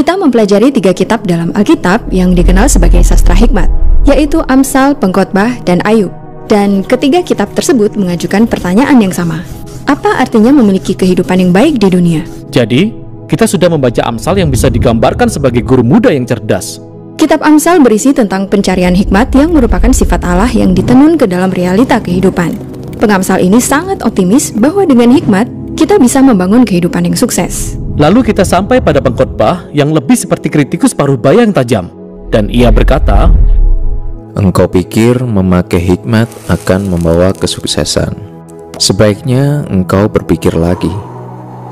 kita mempelajari 3 kitab dalam Alkitab yang dikenal sebagai sastra hikmat, yaitu Amsal, Pengkhotbah, dan Ayub. Dan ketiga kitab tersebut mengajukan pertanyaan yang sama. Apa artinya memiliki kehidupan yang baik di dunia? Jadi, kita sudah membaca Amsal yang bisa digambarkan sebagai guru muda yang cerdas. Kitab Amsal berisi tentang pencarian hikmat yang merupakan sifat Allah yang ditenun ke dalam realita kehidupan. Pengamsal ini sangat optimis bahwa dengan hikmat, kita bisa membangun kehidupan yang sukses. Lalu kita sampai pada Pengkhotbah yang lebih seperti kritikus parubaya yang tajam. Dan ia berkata, engkau pikir memakai hikmat akan membawa kesuksesan. Sebaiknya engkau berpikir lagi,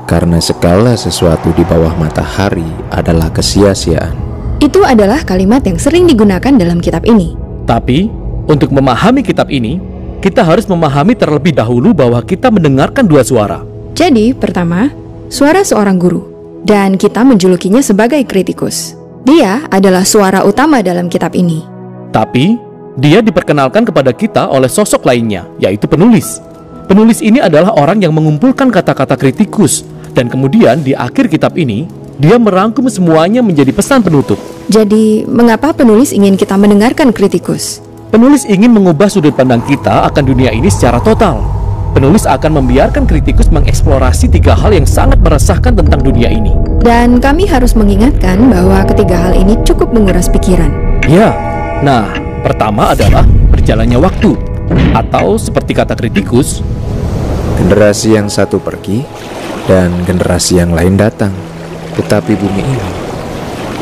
karena segala sesuatu di bawah matahari adalah kesia-siaan. Itu adalah kalimat yang sering digunakan dalam kitab ini. tapi untuk memahami kitab ini, kita harus memahami terlebih dahulu bahwa kita mendengarkan 2 suara. Jadi, pertama, suara seorang guru, dan kita menjulukinya sebagai kritikus. Dia adalah suara utama dalam kitab ini. Tapi, dia diperkenalkan kepada kita oleh sosok lainnya, yaitu penulis. Penulis ini adalah orang yang mengumpulkan kata-kata kritikus, dan kemudian di akhir kitab ini, dia merangkum semuanya menjadi pesan penutup. Jadi, mengapa penulis ingin kita mendengarkan kritikus? Penulis ingin mengubah sudut pandang kita akan dunia ini secara total. Penulis akan membiarkan kritikus mengeksplorasi 3 hal yang sangat meresahkan tentang dunia ini. Dan kami harus mengingatkan bahwa ketiga hal ini cukup menguras pikiran. Ya, nah, pertama adalah berjalannya waktu. Atau seperti kata kritikus, generasi yang satu pergi dan generasi yang lain datang. Tetapi bumi ini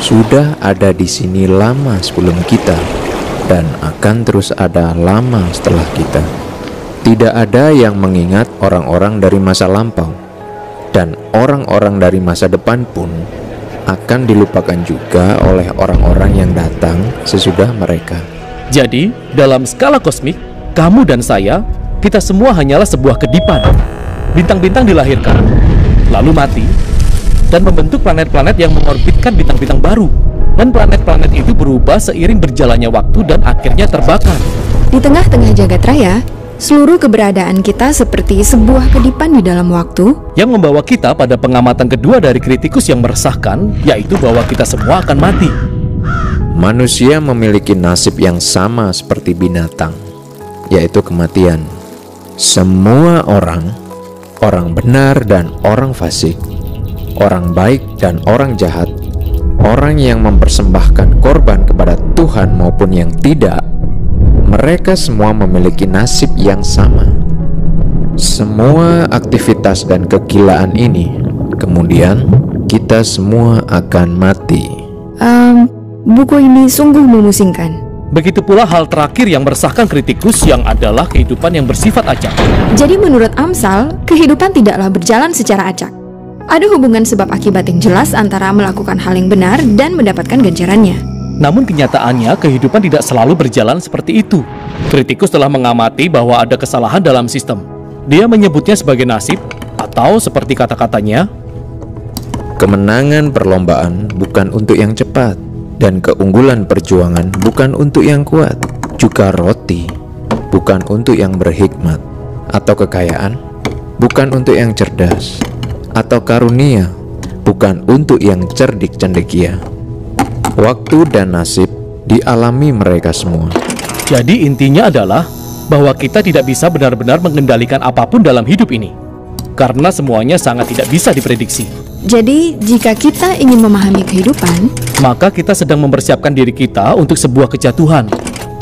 sudah ada di sini lama sebelum kita dan akan terus ada lama setelah kita. Tidak ada yang mengingat orang-orang dari masa lampau, dan orang-orang dari masa depan pun akan dilupakan juga oleh orang-orang yang datang sesudah mereka. jadi dalam skala kosmik, kamu dan saya, kita semua hanyalah sebuah kedipan. Bintang-bintang dilahirkan, lalu mati, dan membentuk planet-planet yang mengorbitkan bintang-bintang baru. Dan planet-planet itu berubah seiring berjalannya waktu dan akhirnya terbakar. Di tengah-tengah jagat raya, seluruh keberadaan kita seperti sebuah kedipan di dalam waktu, Yang membawa kita pada pengamatan kedua dari kritikus yang meresahkan, yaitu bahwa kita semua akan mati. Manusia memiliki nasib yang sama seperti binatang, yaitu kematian. Semua orang, orang benar dan orang fasik, orang baik dan orang jahat, orang yang mempersembahkan korban kepada Tuhan maupun yang tidak, mereka semua memiliki nasib yang sama. Semua aktivitas dan kegilaan ini, kemudian kita semua akan mati. buku ini sungguh memusingkan. Begitu pula hal terakhir yang meresahkan kritikus, yang adalah kehidupan yang bersifat acak. Jadi menurut Amsal, kehidupan tidaklah berjalan secara acak. Ada hubungan sebab akibat yang jelas antara melakukan hal yang benar dan mendapatkan ganjarannya. Namun kenyataannya kehidupan tidak selalu berjalan seperti itu. Kritikus telah mengamati bahwa ada kesalahan dalam sistem. Dia menyebutnya sebagai nasib, atau seperti kata-katanya, Kemenangan perlombaan bukan untuk yang cepat, dan keunggulan perjuangan bukan untuk yang kuat. Juga roti bukan untuk yang berhikmat, atau kekayaan bukan untuk yang cerdas, atau karunia bukan untuk yang cerdik cendekia. Waktu dan nasib dialami mereka semua. Jadi intinya adalah bahwa kita tidak bisa benar-benar mengendalikan apapun dalam hidup ini, karena semuanya sangat tidak bisa diprediksi. Jadi, jika kita ingin memahami kehidupan, Maka kita sedang mempersiapkan diri kita untuk sebuah kejatuhan.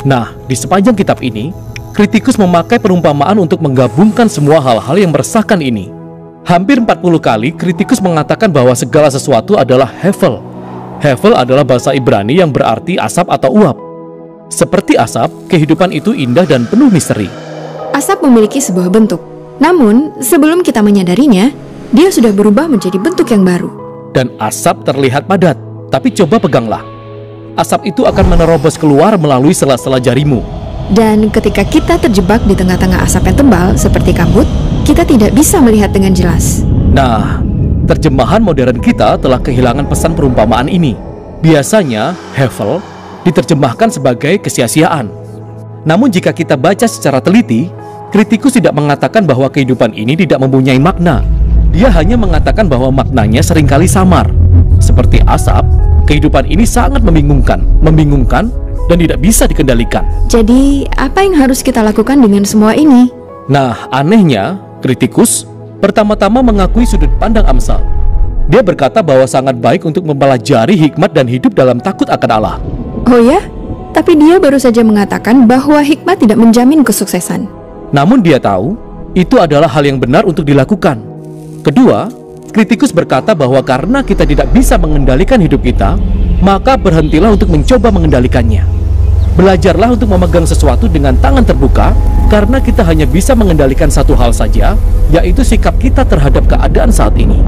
Nah, di sepanjang kitab ini, kritikus memakai perumpamaan untuk menggabungkan semua hal-hal yang meresahkan ini. Hampir 40 kali kritikus mengatakan bahwa segala sesuatu adalah hevel. Hevel adalah bahasa Ibrani yang berarti asap atau uap. Seperti asap, kehidupan itu indah dan penuh misteri. asap memiliki sebuah bentuk. Namun, sebelum kita menyadarinya, dia sudah berubah menjadi bentuk yang baru. Dan asap terlihat padat, tapi coba peganglah. Asap itu akan menerobos keluar melalui sela-sela jarimu. Dan ketika kita terjebak di tengah-tengah asap yang tebal seperti kabut, kita tidak bisa melihat dengan jelas. Nah, terjemahan modern kita telah kehilangan pesan perumpamaan ini. Biasanya, hevel diterjemahkan sebagai kesia-siaan. Namun jika kita baca secara teliti, kritikus tidak mengatakan bahwa kehidupan ini tidak mempunyai makna. Dia hanya mengatakan bahwa maknanya seringkali samar. Seperti asap, kehidupan ini sangat membingungkan, dan tidak bisa dikendalikan. Jadi, apa yang harus kita lakukan dengan semua ini? Nah, anehnya, kritikus pertama-tama mengakui sudut pandang Amsal. Dia berkata bahwa sangat baik untuk mempelajari hikmat dan hidup dalam takut akan Allah. Oh ya? Tapi dia baru saja mengatakan bahwa hikmat tidak menjamin kesuksesan. Namun dia tahu, itu adalah hal yang benar untuk dilakukan. Kedua, kritikus berkata bahwa karena kita tidak bisa mengendalikan hidup kita, maka berhentilah untuk mencoba mengendalikannya. Belajarlah untuk memegang sesuatu dengan tangan terbuka, karena kita hanya bisa mengendalikan satu hal saja, yaitu sikap kita terhadap keadaan saat ini.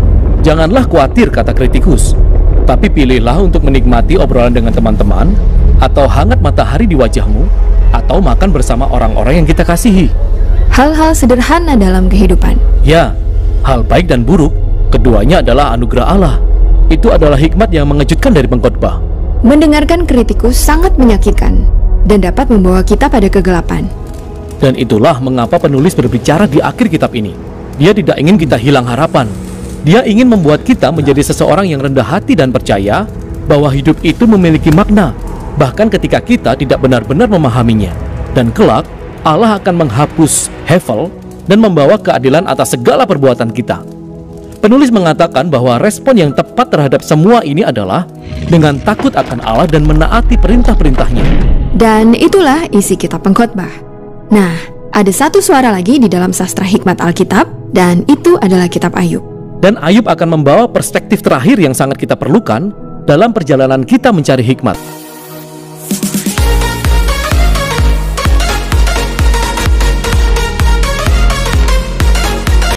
Janganlah khawatir, kata kritikus, tapi pilihlah untuk menikmati obrolan dengan teman-teman, atau hangat matahari di wajahmu, atau makan bersama orang-orang yang kita kasihi. Hal-hal sederhana dalam kehidupan. Ya, hal baik dan buruk, keduanya adalah anugerah Allah. Itu adalah hikmat yang mengejutkan dari pengkhotbah. Mendengarkan kritikus sangat menyakitkan dan dapat membawa kita pada kegelapan. Dan itulah mengapa penulis berbicara di akhir kitab ini. Dia tidak ingin kita hilang harapan. Dia ingin membuat kita menjadi seseorang yang rendah hati dan percaya bahwa hidup itu memiliki makna, bahkan ketika kita tidak benar-benar memahaminya. Dan kelak, Allah akan menghapus Hevel dan membawa keadilan atas segala perbuatan kita. Penulis mengatakan bahwa respon yang tepat terhadap semua ini adalah dengan takut akan Allah dan menaati perintah-perintahnya. Dan itulah isi kitab Pengkhotbah. Nah, ada satu suara lagi di dalam sastra hikmat Alkitab, dan itu adalah kitab Ayub. Dan Ayub akan membawa perspektif terakhir yang sangat kita perlukan dalam perjalanan kita mencari hikmat.